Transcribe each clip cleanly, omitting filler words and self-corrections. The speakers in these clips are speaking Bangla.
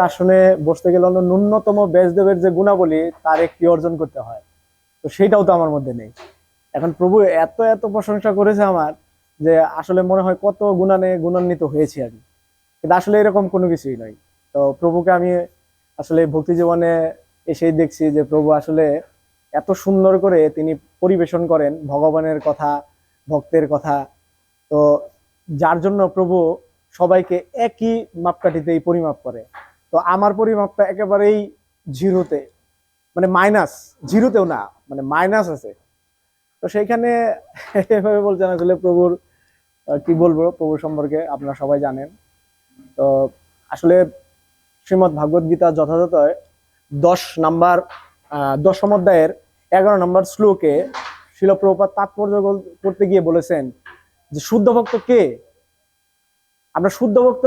আসনে বসতে গেলে ন্যূনতম ব্যাসদেবের যে গুণাবলী তার একটি অর্জন করতে হয়, তো সেইটাও তো আমার মধ্যে নেই। এখন প্রভু এত এত প্রশংসা করেছে আমার, যে আসলে মনে হয় কত গুণান্বিত হয়েছি আমি, কিন্তু আসলে এরকম কোনো কিছুই নয়। তো প্রভুকে আমি আসলে ভক্তি জীবনে এসেই দেখছি যে প্রভু আসলে এত সুন্দর করে তিনি পরিবেশন করেন ভগবানের কথা, ভক্তের কথা। তো যার জন্য প্রভু সবাইকে একই মাপকাঠিতেই পরিমাপ করে। তো আমার পরিমাপটা একেবারেই জিরোতে, মানে মাইনাস, জিরোতেও না, মানে মাইনাস আছে। তো সেইখানে এভাবে বলছেন আসলে প্রভুর কি বলবো প্রভু সম্পর্কে আপনারা সবাই জানেন। তো আসলে শ্রীমদ্ ভাগবত গীতা যথাযথ 10 নাম্বার 10ম অধ্যায়ের 11 নম্বর শ্লোকে শিল প্রভুপাদ তাৎপর্য করতে গিয়ে বলেছেন যে শুদ্ধ ভক্ত কে, আমরা শুদ্ধ ভক্ত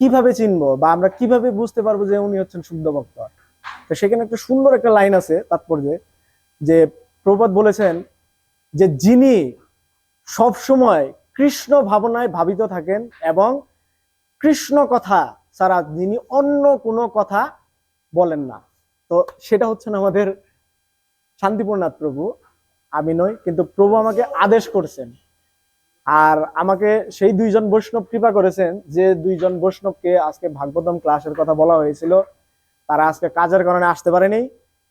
কিভাবে চিনবো বা আমরা কিভাবে বুঝতে পারবো যে উনি হচ্ছেন শুদ্ধ ভক্ত। তো সেখানে একটা সুন্দর একটা লাইন আছে তাৎপর্যে, যে প্রভুপাদ বলেছেন যে যিনি সব সময় কৃষ্ণ ভাবনায় ভাবিত থাকেন এবং কৃষ্ণ কথা ছাড়া যিনি অন্য কোনো কথা বলেন না। তো সেটা হচ্ছেন আমাদের শান্তিপূর্ণনাথ প্রভু, আমি নই, কিন্তু প্রভু আমাকে আদেশ করছেন। আর আমাকে সেই দুইজন বৈষ্ণব কৃপা করেছেন, যে দুইজন বৈষ্ণবকে আজকে ভাগবতম ক্লাসের কথা বলা হয়েছিল, তারা আজকে কাজের কারণে আসতে পারেনি।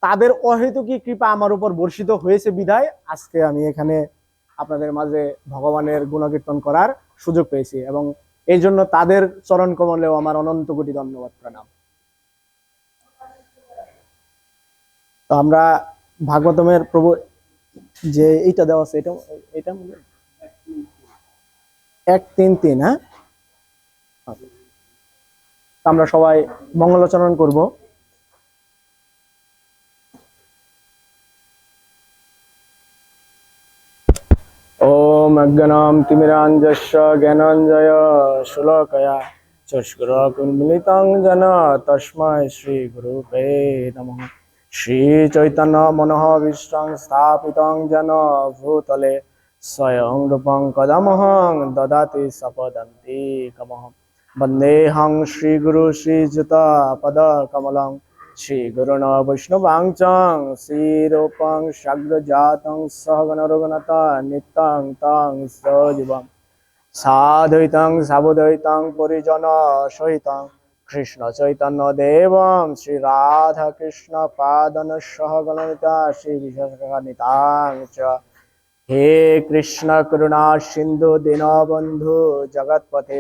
তাদের অহেতুকী কৃপা আমার উপর বর্ষিত হয়েছে বিধায় আজকে আমি এখানে আপনাদের মাঝে ভগবানের গুণকীর্তন করার সুযোগ পেয়েছি, এবং এই জন্য তাদের চরণ কমলেও আমার অনন্ত কোটি ধন্যবাদ প্রণাম। তো আমরা ভাগবতমের প্রভু যে এইটা দেওয়া আছে, এটা এটা 1-3-3, হ্যাঁ, আমরা সবাই মঙ্গলাচরণ করব। ওম অজ্ঞানাম তিমিরাঞ্জস্য জ্ঞানাঞ্জয় শুলকয়া চক্ষুরুন্মিলিतं যেন তস্मै শ্রী গুরুবে নমঃ। শ্রী চৈতন্য মনোভীষ্টং স্থাপিतं যেন ভূতলে স্বয়ং রূপং কদমহং দদাতি সপদন্তিকমহং। বন্দেহং শ্রী গুরু শ্রীযুত পদ কমলং শ্রীগুরুণ বৈষ্ণবাংচং শ্রীরূপং সাগ্রজাতং সহগণ রঘুনাথ নিত্যং তং সজীবম সাদ্বৈতং সাবদ্বৈতং পরিজন সহিতং কৃষ্ণ চৈতন্য দেবম শ্রী রাধা কৃষ্ণ পাদন সহগণিতা শ্রী বিশ্বনিতাং চ। হে কৃষ্ণ করুণা সিন্ধু দীনবন্ধু জগৎপতে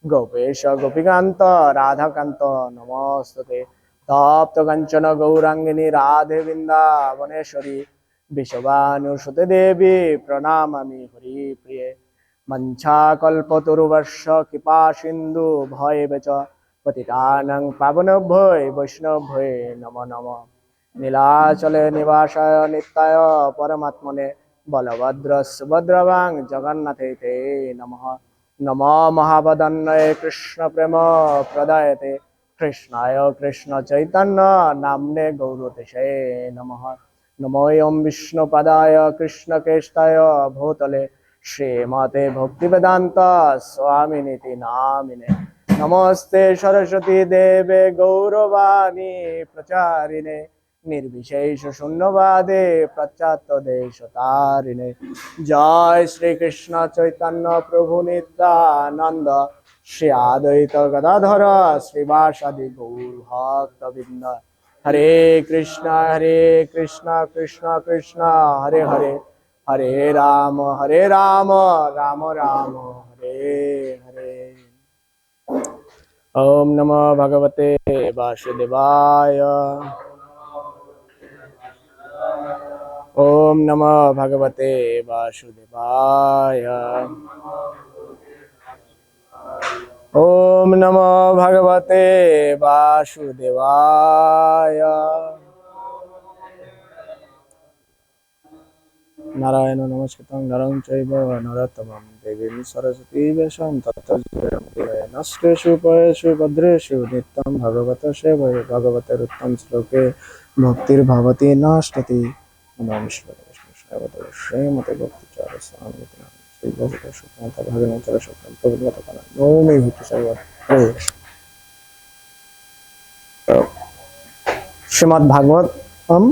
গোপেশ গোপীকান্ত রাধাকান্ত নমস্তুতে। তপ্ত কাঞ্চন গৌরাঙ্গিনী রাধে বৃন্দাবনেশ্বরী বিশ্ববানুসুতে দেবী প্রণামামি হরি প্রিয়ে। মঞ্চাকল্পতরুবর্ষ কৃপা সিন্ধু ভয়ে চ পতিতানাং পাবনেভ্যো বৈষ্ণভ্যো নমো নমঃ। নীলাচলে নিবাসায় নিত্যায় পরমাত্মনে বলভদ্র সুভদ্রবাং জগন্নাথে তে নমঃ। নমো মহাবদন্নয়ে কৃষ্ণ প্রেম প্রদায়তে কৃষ্ণায় কৃষ্ণ চৈতন্য নাম্নে গৌরতেশে নমঃ। নমো ওম বিষ্ণুপদায় কৃষ্ণকেশায় ভূতলে শ্রীমতে ভক্তিবেদান্ত স্বামিনীতি নামিনে। নমস্তে সরস্বতী দেবে গৌরবাণী প্রচারিণে নির্বিশেষ শূন্যবাদে পাশ্চাত্য দেশতারিণে। জয় শ্রীকৃষ্ণ চৈতন্য প্রভু নিত্যানন্দ শ্রী আদ্বৈত গদাধর শ্রীবাসাদি গৌর ভক্তবৃন্দ। হরে কৃষ্ণ কৃষ্ণ কৃষ্ণ হরে হরে, হরে রাম রাম রাম হরে হরে। ওম নমো ভগবতে বাসুদেবায়। ওম নমো ভগবতে বাসুদেবায়। ওম নমো ভগবতে বাসুদেবায়। নারায়ণ নমস্কৃতং নরং চৈব নরোত্তমং দেবীং সরস্বতী ব্যাসং ততো নষ্টেষু উপায়েষু ভদ্রেষু নিত্যং ভগবত সেবয়ে। ভগবতের উত্তম শ্লোকে ভক্তির্ভবতি নষ্টতি। নমঃ শ্রীমতে ভক্তিচার স্বামী শ্রী ভগবত সুখমাতা ভগবত সুখম প্রভুগত কারণ নৌমি ভক্তি সাগর। শ্রীমদ্ ভাগবতম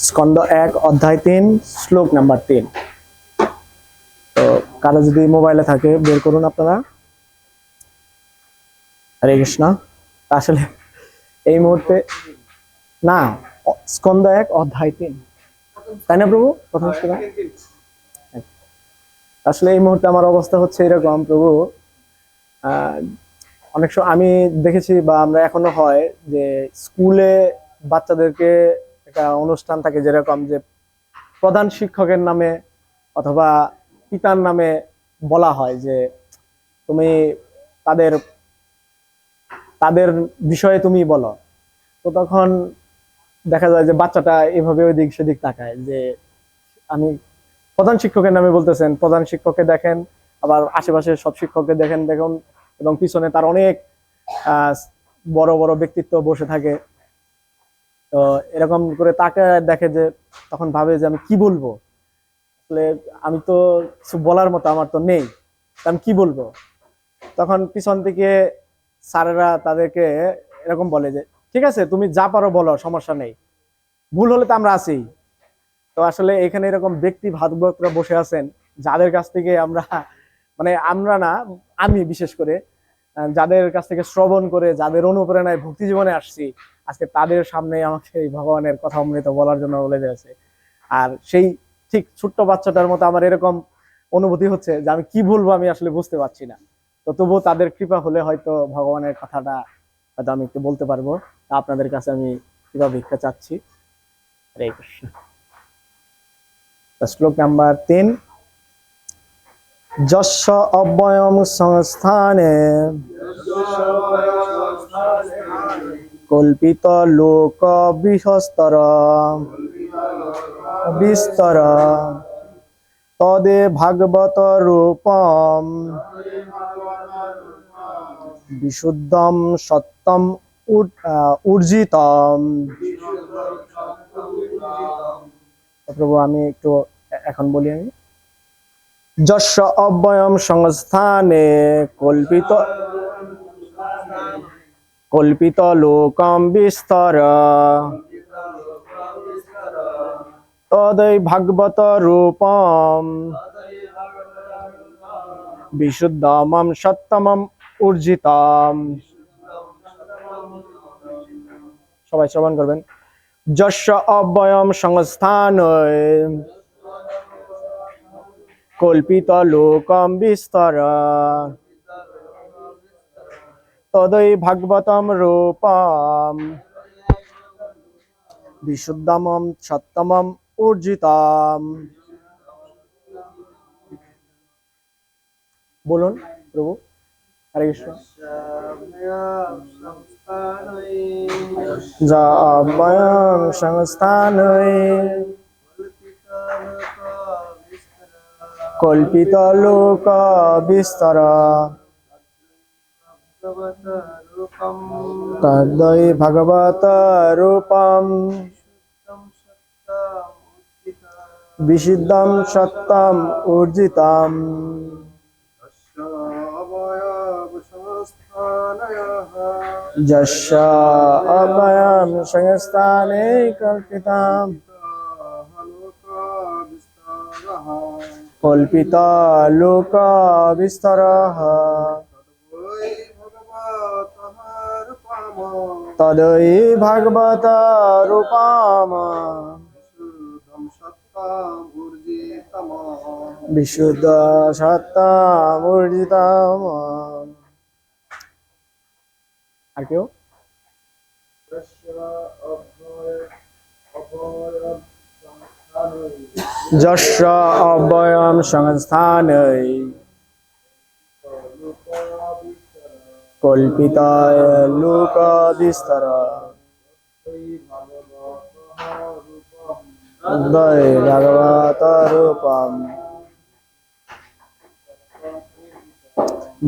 স্কন্দ 1 অধ্যায় 3 শ্লোক নাম্বার 3। তো কারো যদি মোবাইলে থাকে বের করুন আপনারা। হরে কৃষ্ণ। আসলে এই মুহূর্তে না, স্কন্দ 1 অধ্যায় 3, তাই না প্রভু? প্রথম শ্লোক। আসলে এই মুহূর্তে আমার অবস্থা হচ্ছে এরকম প্রভু, অনেক সময় আমি দেখেছি বা আমরা এখনো হয় যে স্কুলে বাচ্চাদেরকে একটা অনুষ্ঠান থাকে যেরকম যে প্রধান শিক্ষকের নামে অথবা পিতার নামে বলা হয় যে তুমি তাদের তাদের বিষয়ে তুমি বলো। তো তখন দেখা যায় যে বাচ্চাটা এভাবে ওই দিক সেদিক তাকায় যে আমি প্রধান শিক্ষকের নামে বলতেছেন, প্রধান শিক্ষককে দেখেন, আবার আশেপাশের সব শিক্ষককে দেখেন দেখুন, এবং পিছনে তার অনেক বড় বড় ব্যক্তিত্ব বসে থাকে। তো এরকম করে তাকে দেখে যে তখন ভাবে যে আমি কি বলবো, আসলে আমি তো কিছু বলার মতো আমার তো নেই, আমি কি বলবো। তখন পিছন থেকে স্যারেরা তাদেরকে এরকম বলে যে ঠিক আছে তুমি যা পারো বলো, সমস্যা নেই, ভুল হলে তো আমরা আছি। তো আসলে এখানে এরকম ব্যক্তি ভাগবতরা বসে আছেন যাদের কাছ থেকে আমরা, মানে আমরা না, আমি বিশেষ করে যাদের কাছ থেকে শ্রবণ করে যাদের অনুপ্রেরণায় ভক্তি জীবনে আসছি, আজকে তাদের সামনে আমাকে এই ভগবানের কথা অমৃত বলার জন্য বলে দিয়েছে। আর সেই ঠিক ছোট্ট বাচ্চাটার মতো আমার এরকম অনুভূতি হচ্ছে যে আমি কি বলবো আমি আসলে বুঝতে পারছি না। তো তবুও তাদের কৃপা হলে হয়তো ভগবানের কথাটা হয়তো আমি একটু বলতে পারবো। আপনাদের কাছে আমি কৃপা ভিক্ষা চাচ্ছি। হরে কৃষ্ণ। শ্লোক নাম্বার 3। যস্য অব্যয়ম সংস্থানে কল্পিত লোক বিহস্তর বিস্তর তদে ভাগবত রূপম বিশুদ্ধম সত্যম ঊর্জিতম। প্রভু আমি একটু এখন বলি আমি। যস্য অব্যয়ম সংস্থানে কল্পিত লোকম বিস্তর তদৈ ভাগবত রূপম বিশুদ্ধমম সত্যমম ঊর্জিতম। সবাই শ্রবণ করবেন। যস্য অব্যয়ম সংস্থানে কল্পিত লোকম বিস্তর তদৈ ভাগবতম রূপম বিশুদ্ধমম সত্যমম ঊর্জিতম। বলুন প্রভু। হরে কৃষ্ণ। যা অব্যয়ম সংস্থানে কল্পিত লোক বিস্তর তদৈ ভাগবত রূপম বিশুদ্ধম সত্যম ঊর্জিতম। যস্য অব্যয়ম সংস্থানে কল্পিতম কল্পিত লোক বিস্তরঃ তদৈ ভাগবত রূপম বিশুদ্ধ সত্যম ঊর্জিতম। আর কেউ? যস্য অব্যয়ম সংস্থানে কল্পিত লোক বিস্তর তদৈ ভাগবত রূপম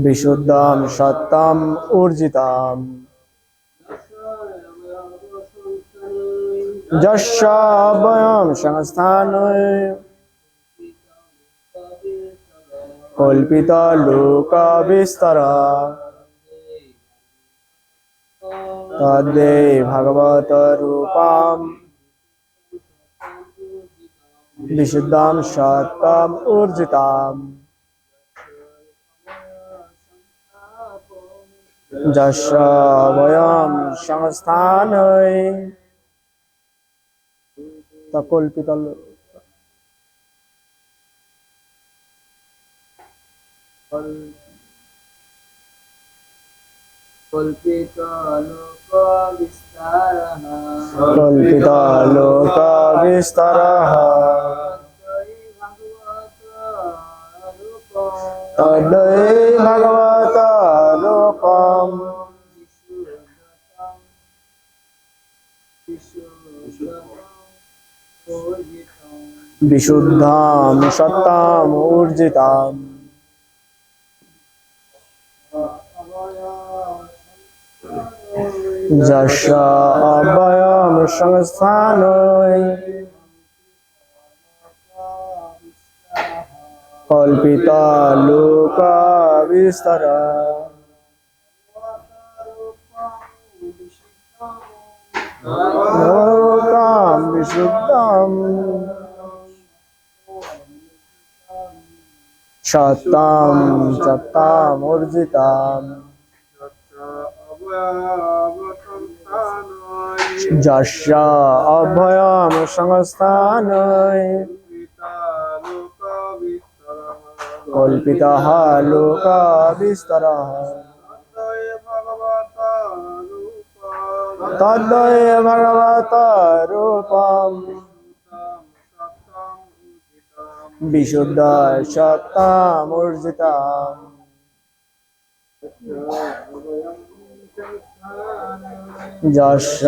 বিশুদ্ধম সত্যম ঊর্জিতম। যস্য অব্যয়ম সংস্থানে কল্পিত লোক বিস্তর তদ্দে ভগবত রূপম বিশুদ্ধম সত্যম ঊর্জিতম যস্য বয়ম সংস্থানৈ তকল্পিত কল্পিত লোক বিস্তারঃ তদ্বৈ ভগবত রূপম বিশুদ্ধম সত্যম ঊর্জিতম যস্য অভয়ম সংস্থানৈ কল্পিত লোক বিস্তারঃ লোকম বিশুদ্ধম সত্যম সত্যম ঊর্জিতম যস্য অভয়ম সংস্থানৈ কল্পিতঃ লোক বিস্তারঃ তদ্বৈ ভগবত রূপম বিশুদ্ধ সত্যম ঊর্জিতম যস্য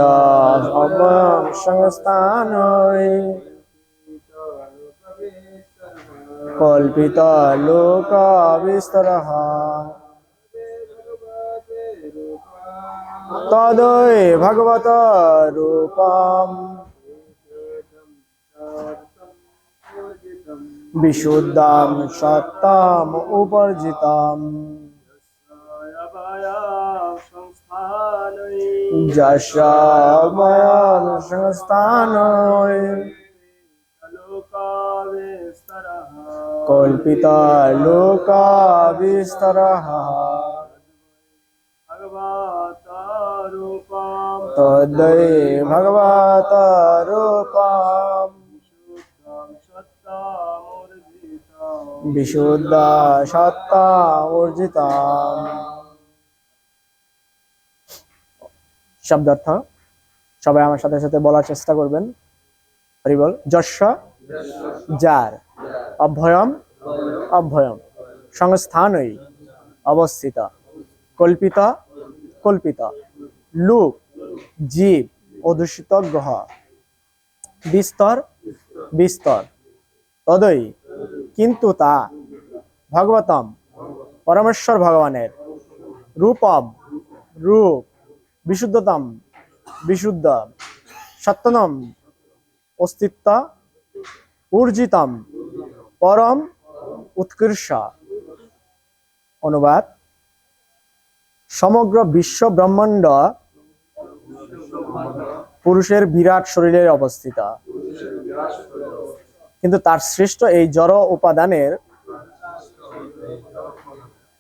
অভয়ম সংস্থানৈ কল্পিত লোক বিস্তারঃ তদ্বৈ ভগবত রূপম বিশুদ্ধম সত্যম উপর্জিতম যস্য অভয়ম সংস্থানৈ কল্পিত লোক বিস্তারঃ তদ্বৈ ভগবত রূপম বিশুদ্ধ সত্যম ঊর্জিতম। শব্দার্থ সবাই আমার সাথে সাথে বলার চেষ্টা করবেন। হরি বল। যস্য যার, অভয়ম অভয়ম, সংস্থানৈ অবস্থিত, কল্পিত কল্পিত, লোক জীব অধ্যুষিত গ্রহ, বিস্তর বিস্তর, তদৈ কিন্তু তা, ভগবতম পরমেশ্বর ভগবানের, রূপম রূপ, বিশুদ্ধতম বিশুদ্ধ, সত্যনম অস্তিত্ব, ঊর্জিতম পরম উৎকর্ষ। অনুবাদ: সমগ্র বিশ্ব ব্রহ্মাণ্ড পুরুষের বিরাট শরীরে অবস্থিত, কিন্তু তার সৃষ্ট এই জড় উপাদানের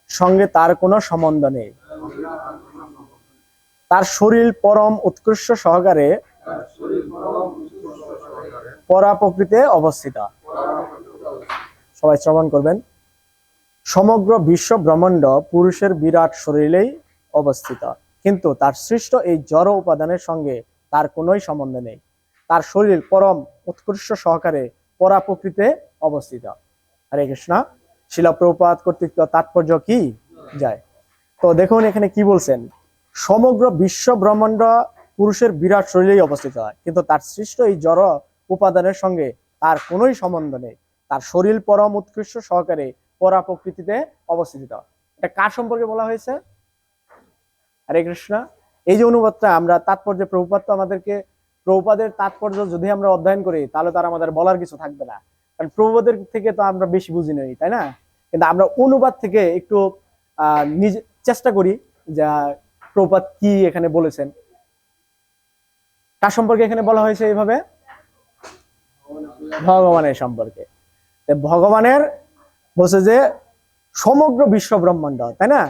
সঙ্গে তার কোনো সম্বন্ধ নেই। তার শরীর পরম উৎকর্ষ সহকারে পরা প্রকৃতিতে অবস্থিত। সবাই শ্রবণ করবেন। সমগ্র বিশ্ব ব্রহ্মাণ্ড পুরুষের বিরাট শরীরেই অবস্থিত, কিন্তু তার সৃষ্ট এই জড় উপাদানের সঙ্গে তার কোনোই সম্বন্ধ নেই। তার শরীর পরম উৎকর্ষ সহকারে পরা প্রকৃতিতে অবস্থিত। হরে কৃষ্ণ। শিলা প্রভুপাদ কর্তৃক তাৎপর্য কি যায়। তো দেখুন এখানে কি বলছেন, সমগ্র বিশ্ব ব্রহ্মাণ্ড পুরুষের বিরাট শরীরেই অবস্থিত হয়, কিন্তু তার সৃষ্ট এই জড় উপাদানের সঙ্গে তার কোনোই সম্বন্ধ নেই। তার শরীর পরম উৎকৃষ্ট সহকারে পরা প্রকৃতিতে অবস্থিত। এটা কার সম্পর্কে বলা হয়েছে? হরে কৃষ্ণ। এই যে অনুবাদটা আমরা তাৎপর্য, প্রভুপাদ তো আমাদেরকে, প্রভুপাদের তাৎপর্য যদি আমরা অধ্যয়ন করি তাহলে তার আমাদের বলার কিছু থাকবে না, কারণ প্রভুপাদের থেকে তো আমরা বেশি বুঝি নাই, তাই না? কিন্তু আমরা অনুবাদ থেকে একটু নিজে চেষ্টা করি যে প্রভুপাদ কি এখানে বলেছেন। কার সম্পর্কে এখানে বলা হয়েছে এইভাবে? ভগবানের সম্পর্কে। ভগবানের বলছে যে সমগ্র বিশ্ব ব্রহ্মাণ্ড, তাই না?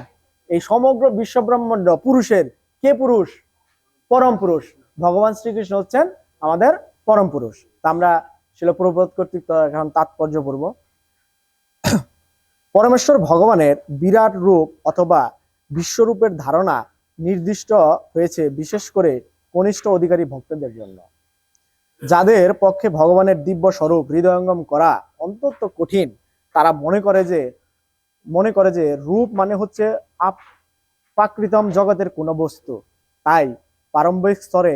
এই সমগ্র বিশ্ব ব্রহ্মাণ্ড পুরুষের, কে পুরুষ? পরম পুরুষ। ভগবান শ্রীকৃষ্ণ হচ্ছেন আমাদের পরম পুরুষ। তা আমরা শিল প্রভুপাদ কর্তৃক এখন তাৎপর্য পড়ব। পরমেশ্বর ভগবানের বিরাট রূপ অথবা বিশ্বরূপের ধারণা নির্দিষ্ট হয়েছে বিশেষ করে কনিষ্ঠ অধিকারী ভক্তদের জন্য, যাদের পক্ষে ভগবানের দিব্য স্বরূপ হৃদয়ঙ্গম করা অত্যন্ত কঠিন। তারা মনে করে যে রূপ মানে হচ্ছে প্রাকৃতম জগতের কোনো বস্তু। তাই প্রারম্ভিক স্তরে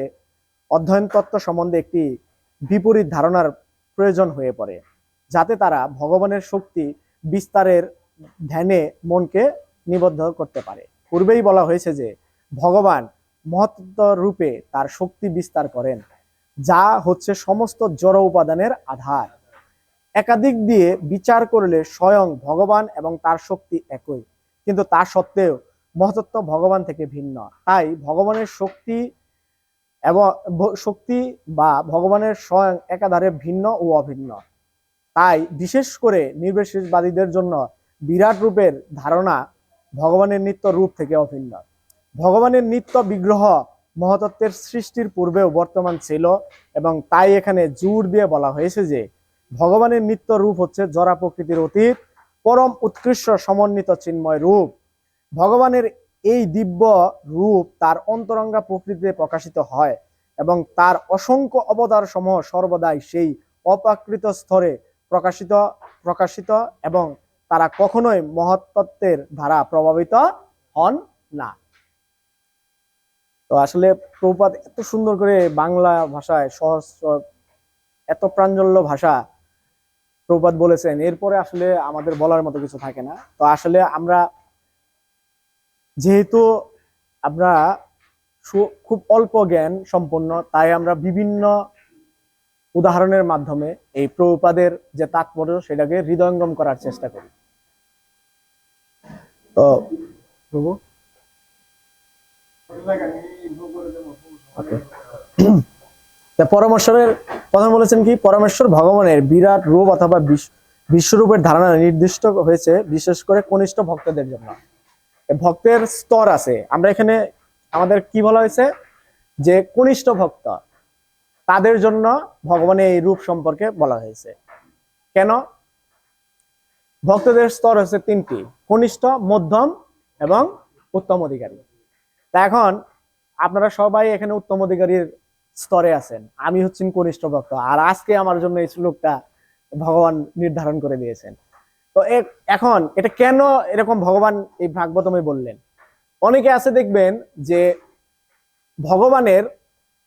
অধ্যয়ন তত্ত্ব সম্বন্ধে একটি বিপরীত ধারণার প্রয়োজন হয়ে পড়ে, যাতে তারা ভগবানের শক্তি বিস্তারের ধ্যানে মনকে নিবদ্ধ করতে পারে। পূর্বেই বলা হয়েছে যে ভগবান মহত্ত্ব রূপে তার শক্তি বিস্তার করেন, যা হচ্ছে সমস্ত জড় উপাদানের আধার। একাধিক দিয়ে বিচার করলে স্বয়ং ভগবান এবং তার শক্তি একই, কিন্তু তা সত্ত্বেও মহত্ত্ব ভগবান থেকে ভিন্ন। তাই ভগবানের শক্তি বা ভগবানের স্বয়ং একাধারে ভিন্ন ও অভিন্ন। তাই বিশেষ করে নির্বিশেষবাদীদের জন্য বিরাট রূপের ধারণা ভগবানের নিত্য রূপ থেকে অভিন্ন। ভগবানের নিত্য বিগ্রহ মহত্ত্বের সৃষ্টির পূর্বেও বর্তমান ছিল, এবং তাই এখানে জোর দিয়ে বলা হয়েছে যে ভগবানের নিত্য রূপ হচ্ছে জড়া প্রকৃতির অতীত পরম উৎকৃষ্ট সমন্বিত চিন্ময় রূপ। ভগবানের এই দিব্য রূপ তার অন্তরঙ্গা প্রকৃতিতে প্রকাশিত হয়, এবং তার অসংখ্য অবতার সমূহ সর্বদাই সেই অপ্রাকৃত স্তরে প্রকাশিত এবং তারা কখনোই মহত্ত্বের দ্বারা প্রভাবিত হন না। তো আসলে প্রভুপাদ এত সুন্দর করে বাংলা ভাষায় সহজ, এত প্রাঞ্জল্য ভাষা প্রভুপাদ বলেছেন, এরপরে আসলে আমাদের বলার মতো কিছু থাকে না। তো আসলে আমরা যেহেতু আমরা খুব অল্প জ্ঞান সম্পন্ন, তাই আমরা বিভিন্ন উদাহরণের মাধ্যমে এই প্রভুপাদের যে তাৎপর্য সেটাকে হৃদয়ঙ্গম করার চেষ্টা করি। তো প্রভু পরমেশ্বরের কথা বলেছেন কি, পরমেশ্বর ভগবানের বিরাট রূপ অথবা বিশ্বরূপের ধারণা নির্দিষ্ট হয়েছে বিশেষ করে কনিষ্ঠ ভক্তদের জন্য। ভক্তের স্তর আছে, আমরা এখানে আমাদের কি বলা হয়েছে যে কনিষ্ঠ ভক্ত, তাদের জন্য ভগবানের এই রূপ সম্পর্কে বলা হয়েছে। কেন? ভক্তদের স্তর হচ্ছে তিনটি: কনিষ্ঠ, মধ্যম এবং উত্তম অধিকারী। তা এখন আপনারা সবাই এখানে উত্তম অধিকারীর স্তরে আছেন, আমি হচ্ছি কনিষ্ঠ ভক্ত, আর আজকে আমার জন্য এই শ্লোকটা ভগবান নির্ধারণ করে দিয়েছেন। তো এখন এটা কেন এরকম ভগবান এই ভাগবতমে বললেন? অনেকে আছে দেখবেন যে ভগবানের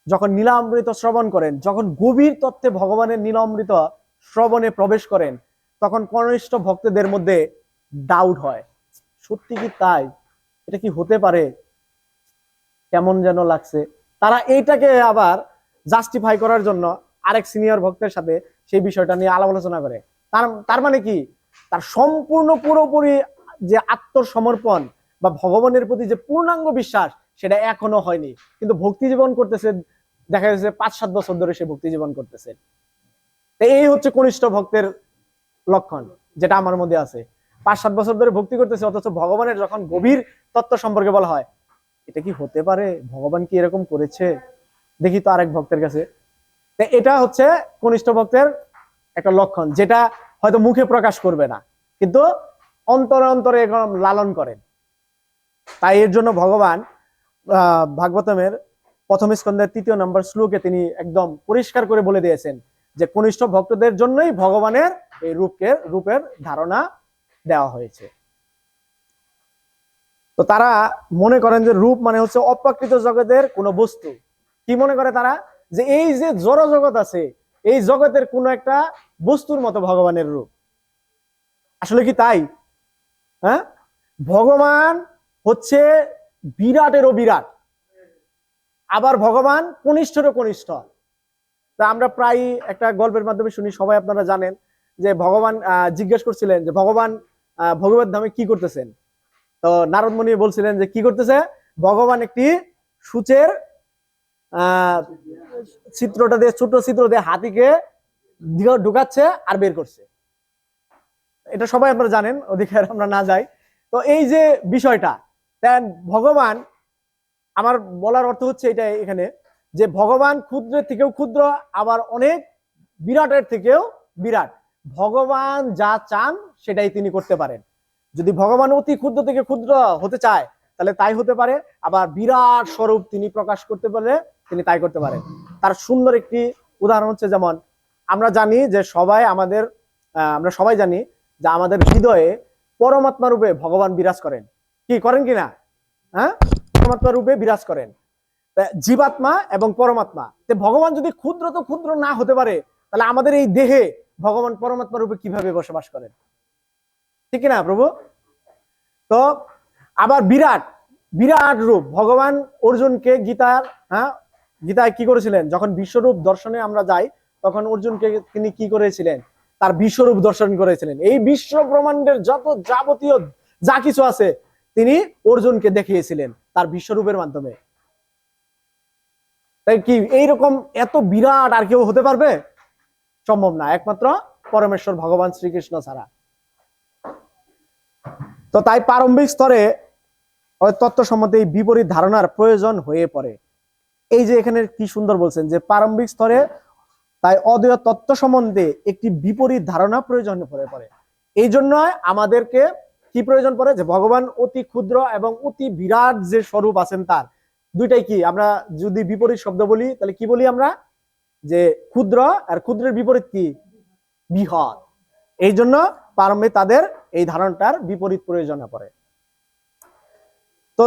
যখন নীলামৃত শ্রবণ করেন, যখন গভীর তত্ত্বে ভগবানের নীলামৃত শ্রবণে প্রবেশ করেন, তখন কনিষ্ঠ ভক্তদের মধ্যে ডাউট হয়, সত্যি কি তাই? এটা কি হতে পারে? কেমন যেন লাগছে। তারা এইটাকে আবার জাস্টিফাই করার জন্য আরেক সিনিয়র ভক্তের সাথে সেই বিষয়টা নিয়ে আলাপ আলোচনা করে। তার মানে কি, তার সম্পূর্ণ পুরোপুরি যে আত্মসমর্পণ বা ভগবানের প্রতি যে পূর্ণাঙ্গ বিশ্বাস সেটা এখনো হয়নি, কিন্তু ভক্তি জীবন করতেছে, দেখা যাচ্ছে 5-7 বছর ধরে সে ভক্তি জীবন করতেছে। এই হচ্ছে কনিষ্ঠ ভক্তের লক্ষণ, যেটা আমার মধ্যে আছে। 5-7 বছর ধরে ভক্তি করতেছে, অথচ ভগবানের যখন গভীর তত্ত্ব সম্পর্কে বলা হয়, এটা কি হতে পারে? ভগবান কি এরকম করেছে? দেখি তো আরেক ভক্তের কাছে। এটা হচ্ছে কনিষ্ঠ ভক্তের একটা লক্ষণ, যেটা হয়তো মুখে প্রকাশ করবে না, কিন্তু অন্তরে অন্তরে লালন করেন। তাই এর জন্য ভগবান ভাগবতমের প্রথম স্কন্ধের 3 নম্বর শ্লোকে তিনি একদম পরিষ্কার করে বলে দিয়েছেন যে কনিষ্ঠ ভক্তদের জন্যই ভগবানের এই রূপের ধারণা দেওয়া হয়েছে। তো তারা মনে করেন যে রূপ মানে হচ্ছে অপ্রাকৃত জগতের কোনো বস্তু। কি মনে করে তারা? যে এই যে জড় জগৎ আছে, এই জগতের কোনো একটা বস্তুর মতো ভগবানের রূপ। আসলে কি তাই? হ্যাঁ, ভগবান হচ্ছে বিরাটেরও বিরাট, আবার ভগবান কনিষ্ঠেরও কনিষ্ঠ। তা আমরা প্রায় একটা গল্পের মাধ্যমে শুনি, সবাই আপনারা জানেন, যে ভগবান জিজ্ঞেস করছিলেন যে ভগবান ভগবত ধামে কি করতেছেন। তো নারদ মুনি বলছিলেন যে কি করতেছে? ভগবান একটি সূচের চিত্রটা দিয়ে, ছোট চিত্র দিয়ে হাতিকে ঢুকাচ্ছে আর বের করছে। এটা সবাই আপনারা জানেন, ওদিকে আমরা না যাই। তো এই যে বিষয়টা, দেন ভগবান, আমার বলার অর্থ হচ্ছে এটা এখানে, যে ভগবান ক্ষুদ্রের থেকেও ক্ষুদ্র, আবার অনেক বিরাটের থেকেও বিরাট। ভগবান যা চান সেটাই তিনি করতে পারেন। যদি ভগবান অতি ক্ষুদ্র থেকে ক্ষুদ্র হতে চায় তাহলে তাই হতে পারে, আবার বিরাট স্বরূপ তিনি প্রকাশ করতে পারলে তিনি তাই করতে পারেন। তার সুন্দর একটি উদাহরণ হচ্ছে, যেমন আমরা জানি যে আমরা সবাই জানি যে আমাদের হৃদয়ে পরমাত্মা রূপে ভগবান বিরাজ করেন। কি করেন কিনা? হ্যাঁ, পরমাত্মা রূপে বিরাজ করেন, জীবাত্মা এবং পরমাত্মা। ভগবান যদি ক্ষুদ্র তো ক্ষুদ্র না হতে পারে, তাহলে আমাদের এই দেহে ভগবান পরমাত্মা রূপে কিভাবে বসবাস করেন? ঠিক না প্রভু? তো আবার বিরাট বিরাট রূপ ভগবান অর্জুনকে গীতায় কি করেছিলেন? যখন বিশ্বরূপ দর্শনে আমরা যাই, তখন অর্জুনকে তিনি কি করেছিলেন? তার বিশ্বরূপ দর্শন করেছিলেন। এই বিশ্ব ব্রহ্মাণ্ডের যত যাবতীয় যা কিছু আছে তিনি অর্জুনকে দেখিয়েছিলেন তার বিশ্বরূপের মাধ্যমে। তাই কি এইরকম এত বিরাট আর কেউ হতে পারবে? সম্ভব না, একমাত্র পরমেশ্বর ভগবান শ্রীকৃষ্ণ ছাড়া। তো তাই প্রারম্ভিক স্তরে তত্ত্ব সম্বন্ধে এই বিপরীত ধারণার প্রয়োজন হয়ে পড়ে। এই যে এখানে কি সুন্দর বলছেন যে প্রারম্ভিক স্তরে তাই অদ্বৈত তত্ত্ব সম্বন্ধে একটি বিপরীত ধারণা প্রয়োজন হয়ে পড়ে। এই জন্য আমাদেরকে কি প্রয়োজন পড়ে? যে ভগবান অতি ক্ষুদ্র এবং অতি বিরাট যে স্বরূপ আছেন তার দুইটাই কি, আমরা যদি বিপরীত শব্দ বলি তাহলে কি বলি আমরা? যে ক্ষুদ্র, আর ক্ষুদ্রের বিপরীত কি? বৃহৎ। এই জন্য প্রারম্ভে তাদের এই ধারণাটার বিপরীত প্রয়োজনে পড়ে। তো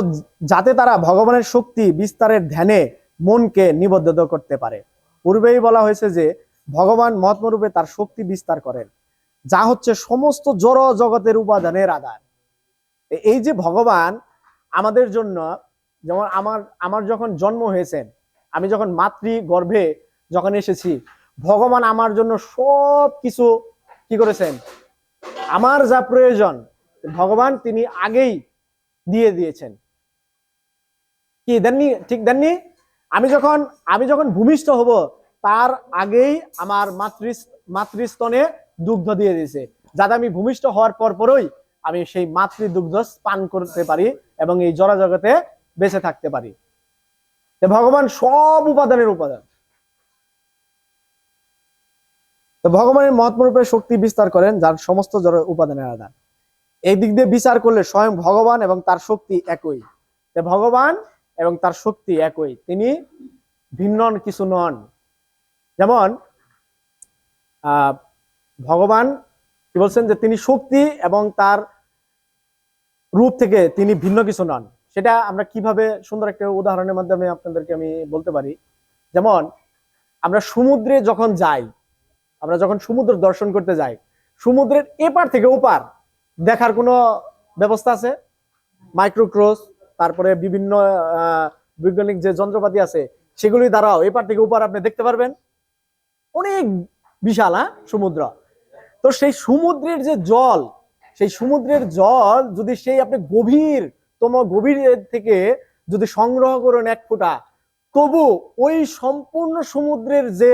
যাতে তারা ভগবানের শক্তি বিস্তারের ধ্যানে মনকে নিবদ্ধ করতে পারে। পূর্বেই বলা হয়েছে যে ভগবান মহাত্মরূপে তার শক্তি বিস্তার করেন, যা হচ্ছে সমস্ত জড় জগতের উপাদানের আধার। এই যে ভগবান আমাদের জন্য, যেমন আমার যখন জন্ম হয়েছে, আমি যখন মাতৃ গর্ভে যখন এসেছি, ভগবান আমার জন্য সব কিছু কি করেছেন? আমার যা প্রয়োজন ভগবান তিনি আগেই দিয়ে দিয়েছেন। কি দেননি? ঠিক দেননি? আমি যখন ভূমিষ্ঠ হব তার আগেই আমার মাতৃস্তনে দুগ্ধ দিয়ে দিয়েছে, যাতে আমি ভূমিষ্ঠ হওয়ার পরই আমি সেই মাতৃ দুগ্ধ পান করতে পারি এবং এই জড় জগতে বেঁচে থাকতে পারি। ভগবান সব উপাদানের উপাদান। তো ভগবানের মহাত্মরূপে শক্তি বিস্তার করেন, যার সমস্ত জড় উপাদানের আধার। এই দিক দিয়ে বিচার করলে স্বয়ং ভগবান এবং তার শক্তি একই। ভগবান এবং তার শক্তি একই, তিনি ভিন্ন কিছু নন। যেমন ভগবান কি বলছেন? যে তিনি শক্তি এবং তার রূপ থেকে তিনি ভিন্ন কিছু নন। সেটা আমরা কিভাবে সুন্দর একটা উদাহরণের মাধ্যমে আপনাদেরকে আমি বলতে পারি। যেমন আমরা সমুদ্রে যখন যাই, আমরা যখন সমুদ্র দর্শন করতে যাই, সমুদ্রের এপার থেকে ওপার দেখার কোনো ব্যবস্থা আছে? মাইক্রোক্রোস, তারপরে বিভিন্ন বৈজ্ঞানিক যে যন্ত্রপাতি আছে সেগুলি দ্বারাও এপার থেকে ওপার আপনি দেখতে পারবেন। অনেক বিশাল সমুদ্র। তো সেই সমুদ্রের যে জল, সেই সমুদ্রের জল যদি সেই আপনি গভীর থেকে যদি সংগ্রহ করেন এক ফোঁটা, তবু ওই সম্পূর্ণ সমুদ্রের যে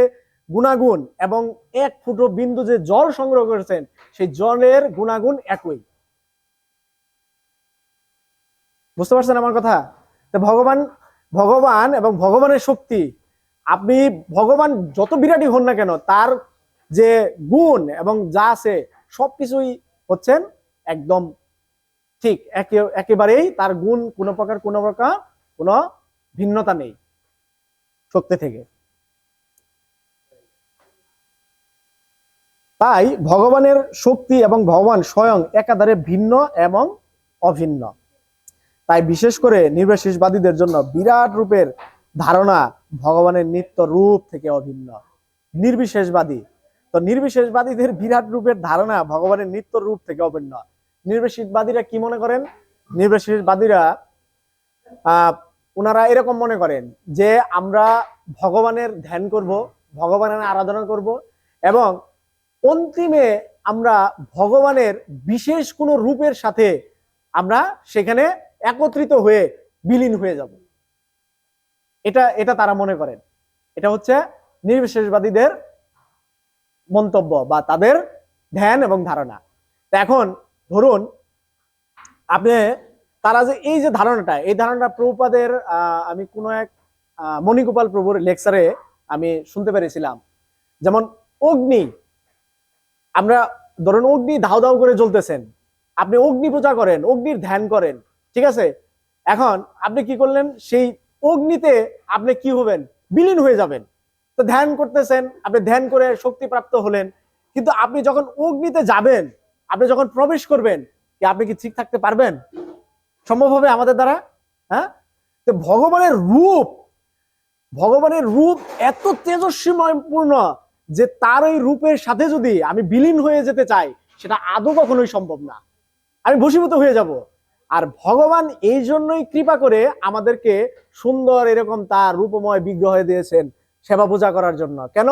গুণাগুণ এবং এক ফুটো বিন্দু যে জল সংগ্রহ করেছেন সেই জলের গুণাগুণ একই। বুঝতে পারছেন আমার কথা? তো ভগবান এবং ভগবানের শক্তি, আপনি ভগবান যত বিরাটই হন না কেন, তার যে গুণ এবং যা আছে সবকিছুই হচ্ছেন একদম ঠিক, একেবারেই তার গুণ কোনো প্রকার কোনো ভিন্নতা নেই শক্তি থেকে। তাই ভগবানের শক্তি এবং ভগবান স্বয়ং একাধারে ভিন্ন এবং অভিন্ন। তাই বিশেষ করে নির্বিশেষবাদীদের জন্য বিরাট রূপের ধারণা ভগবানের নিত্য রূপ থেকে অভিন্ন। নির্বিশেষবাদীদের বিরাট রূপের ধারণা ভগবানের নিত্য রূপ থেকে অভিন্ন। নির্বিশেষবাদীরা কি মনে করেন? নির্বিশেষবাদীরা ওনারা এরকম মনে করেন যে আমরা ভগবানের ধ্যান করব, ভগবানের আরাধনা করব এবং অন্তিমে আমরা ভগবানের বিশেষ কোনো রূপের সাথে আমরা সেখানে একত্রিত হয়ে বিলীন হয়ে যাব। এটা তারা মনে করেন। এটা হচ্ছে নির্বিশেষবাদীদের মন্তব্য বা তাদের ধ্যান এবং ধারণা। এখন ধরুন আপনি তারা যে এই যে ধারণাটা, এই ধারণাটা প্রভুপাদের আমি কোনো এক মণিগোপাল প্রভুর লেকচারে আমি শুনতে পেরেছিলাম। যেমন অগ্নি, আমরা ধরুন অগ্নি ধাউ ধাউ করে জ্বলতেছেন, আপনি অগ্নি পূজা করেন, অগ্নির ধ্যান করেন, ঠিক আছে। এখন আপনি কি করলেন, সেই অগ্নিতে আপনি কি হবেন, বিলীন হয়ে যাবেন। তো ধ্যান করতেছেন, আপনি ধ্যান করে শক্তি প্রাপ্ত হলেন, কিন্তু আপনি যখন অগ্নিতে যাবেন, আপনি যখন প্রবেশ করবেন, কি আপনি কি ঠিক থাকতে পারবেন? সম্ভব হবে আমাদের দ্বারা? হ্যাঁ। তো ভগবানের রূপ এত তেজস্বীময়পূর্ণ যে তার ওই রূপের সাথে যদি আমি বিলীন হয়ে যেতে চাই, সেটা আদৌ কখনোই সম্ভব না, আমি বশীভূত হয়ে যাব। আর ভগবান এই জন্যই কৃপা করে আমাদেরকে সুন্দর এরকম তার রূপময় বিগ্রহ দিয়েছেন সেবা পূজা করার জন্য। কেন?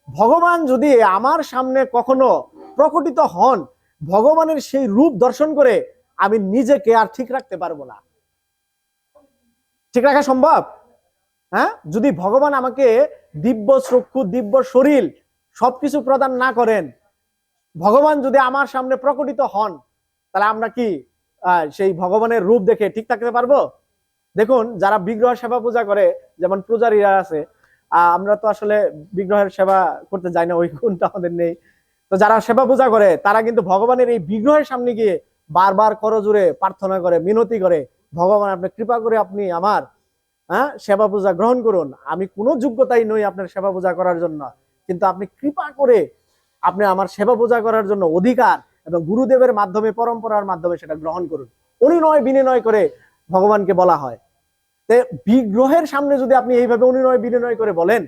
ভগবান যদি আমার সামনে কখনো প্রকটিত হন, ভগবানের সেই রূপ দর্শন করে আমি নিজেকে আর ঠিক রাখতে পারবো না। ঠিক রাখা সম্ভব? হ্যাঁ, যদি ভগবান আমাকে দিব্য চক্ষু, দিব্য শরীর সবকিছু প্রদান না করেন, ভগবান যদি আমার সামনে প্রকটিত হন, তাহলে আমরা কি সেই ভগবানের রূপ দেখে ঠিক থাকতে পারবো? দেখুন, যারা বিগ্রহ সেবা পূজা করে, যেমন পূজারীরা আছে, আমরা তো আসলে বিগ্রহের সেবা করতে যাই না, ওই গুণটা আমাদের নেই। তো যারা সেবা পূজা করে, তারা কিন্তু ভগবানের এই বিগ্রহের সামনে গিয়ে বারবার করজোড়ে প্রার্থনা করে, মিনতি করে, ভগবান আপনি কৃপা করে আপনি আমার সেবা পূজা গ্রহণ করুন, আমি কোনো যোগ্যতাই নই আপনার সেবা পূজা করার জন্য, কিন্তু আপনি কৃপা করে আপনি আমার সেবা পূজা করার জন্য অধিকার এবং গুরুদেবের মাধ্যমে, পরম্পরার মাধ্যমে সেটা গ্রহণ করুন। অনুনয় বিনয় করে ভগবানকে বলা হয়। বিগ্রহের সামনে যদি আপনি এইভাবে অনুনয় বিনয় করে বলেন,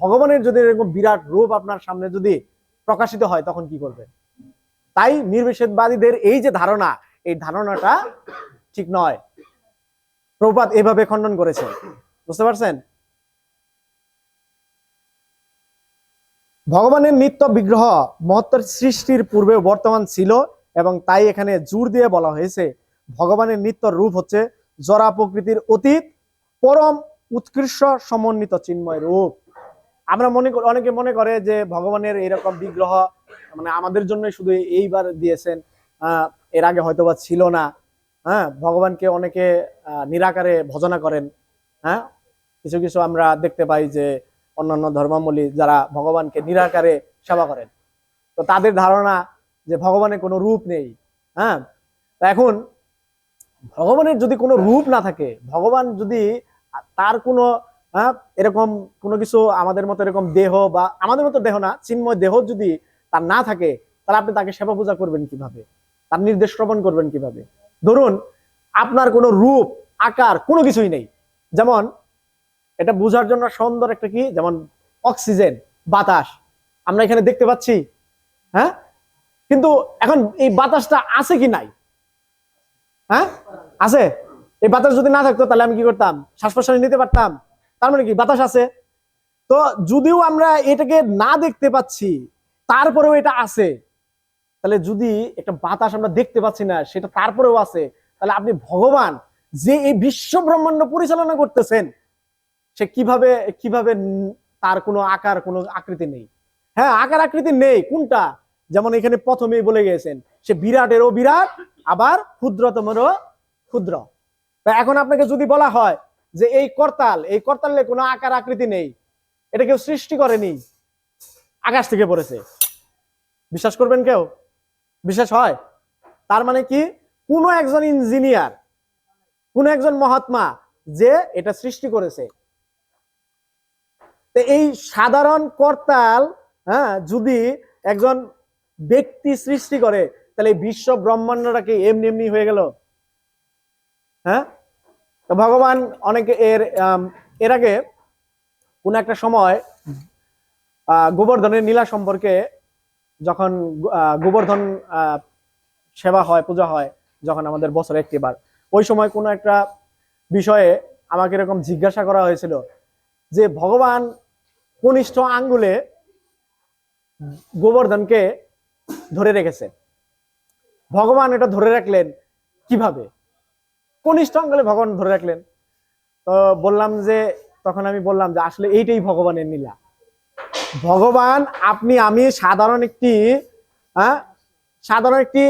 ভগবানের যদি এরকম বিরাট রূপ আপনার সামনে যদি প্রকাশিত হয়, তখন কি করবেন? তাই নির্বিশেষবাদীদের এই যে ধারণা, এই ধারণাটা ঠিক নয়। প্রভুপাদ এভাবে খণ্ডন করেছে, বুঝতে পারছেন? ভগবানের নিত্য বিগ্রহ মহত্তর সৃষ্টির পূর্বে বর্তমান ছিল, এবং তাই এখানে জোর দিয়ে বলা হয়েছে ভগবানের নিত্য রূপ হচ্ছে জরা প্রকৃতির অতীত পরম উৎকৃষ্ট সমন্বিত চিন্ময় রূপ। আমরা অনেকে মনে করে যে ভগবানের এরকম বিগ্রহ মানে আমাদের জন্য শুধু এইবার দিয়েছেন, এর আগে হয়তোবা ছিল না। হ্যাঁ, ভগবানকে অনেকে নিরাকারে ভজনা করেন। হ্যাঁ, কিছু কিছু আমরা দেখতে পাই যে অন্যান্য ধর্মাবলম্বী যারা ভগবানকে নিরাকারে সেবা করেন, তো তাদের ধারণা যে ভগবানের কোনো রূপ নেই। হ্যাঁ, এখন ভগবানের যদি কোনো রূপ না থাকে, ভগবান যদি তার কোনো এরকম কোনো কিছু আমাদের মতো এরকম দেহ, বা আমাদের মতো দেহ না, চিন্ময় দেহ যদি তার না থাকে, তাহলে আপনি তাকে সেবা পূজা করবেন কিভাবে? তার নির্দেশ শ্রবণ করবেন কিভাবে? ধরুন আপনার কোনো রূপ আকার কোনো কিছুই নেই, যেমন এটা বোঝার জন্য সুন্দর একটা কি, যেমন অক্সিজেন, বাতাস আমরা এখানে দেখতে পাচ্ছি। হ্যাঁ, কিন্তু এখন এই বাতাসটা আছে কি নাই? হ্যাঁ, আছে। এই বাতাস যদি না থাকতো, তাহলে আমি কি করতাম? শ্বাস প্রশ্বাস নিতে পারতাম। তার মানে কি বাতাস আছে। তো যদিও আমরা এটাকে না দেখতে পাচ্ছি, তারপরেও এটা আছে। তাহলে যদি একটা বাতাস আমরা দেখতে পাচ্ছি না, সেটা তারপরেও আছে, তাহলে আপনি ভগবান যে এই বিশ্ব ব্রহ্মাণ্ড পরিচালনা করতেছেন, সে কিভাবে কিভাবে তার কোনো আকার, কোনো আকৃতি নেই। হ্যাঁ, আকার আকৃতি নেই কোনটা? যেমন এখানে প্রথমেই বলে গিয়েছেন, সে বিরাটেরও বিরাট, আবার ক্ষুদ্রতমেরও ক্ষুদ্র। এখন আপনাকে যদি বলা হয় যে এই করতালে কোনো আকার আকৃতি নেই, এটা কেউ সৃষ্টি করেনি, আকাশ থেকে পড়েছে, বিশ্বাস করবেন কেউ? বিশ্বাস হয়? তার মানে কি, কোনো একজন ইঞ্জিনিয়ার, কোন একজন মহাত্মা যে এটা সৃষ্টি করেছে। এই সাধারণ করতাল যদি একজন ব্যক্তি সৃষ্টি করে, তাহলে বিশ্ব ব্রহ্মাণ্ডটা কি এমনি এমনি হয়ে গেল? হ্যাঁ, তো ভগবান অনেকে এর আগে কোন একটা সময় গোবর্ধনের নীলা সম্পর্কে, যখন গোবর্ধন সেবা হয়, পূজা হয় যখন আমাদের বছরে একটিবার, ওই সময় কোনো একটা বিষয়ে আমাকে এরকম জিজ্ঞাসা করা হয়েছিল যে ভগবান কনিষ্ঠ আঙ্গুলে গোবর্ধনকে ধরে রেখেছে, ভগবান এটা ধরে রাখলেন কিভাবে? কনিষ্ঠ আঙ্গুলে ভগবান ধরে রাখলেন। তো বললাম যে তখন আমি বললাম যে আসলে এইটাই ভগবানের নীলা। ভগবান আপনি আমি সাধারণ একটি সাধারণ একটি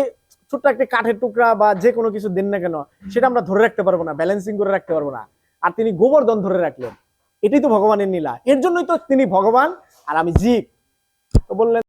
ছোট্ট একটি কাঠের টুকরা বা যে কোনো কিছু দেন না কেন, সেটা আমরা ধরে রাখতে পারবো না, ব্যালেন্সিং করে রাখতে পারবো না। আর তিনি গোবর্ধন ধরে রাখলেন, এটাই তো ভগবানের নীলা। এর জন্যই তো তিনি ভগবান আর আমি জীব। তো বললেন